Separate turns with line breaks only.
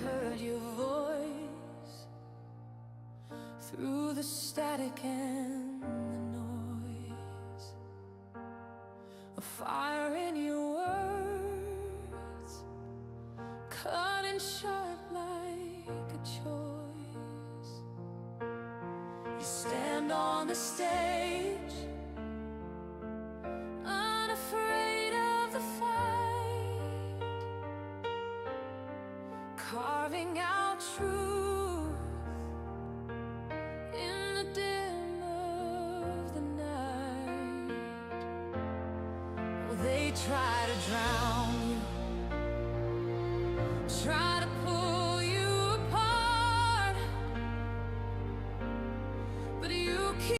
heard your voice through the static and the noise. A fire in your words, cutting sharp like a choice. You stand on the stage, unafraid of the fight, carving out truth in the dim of the night. Well, they try to drown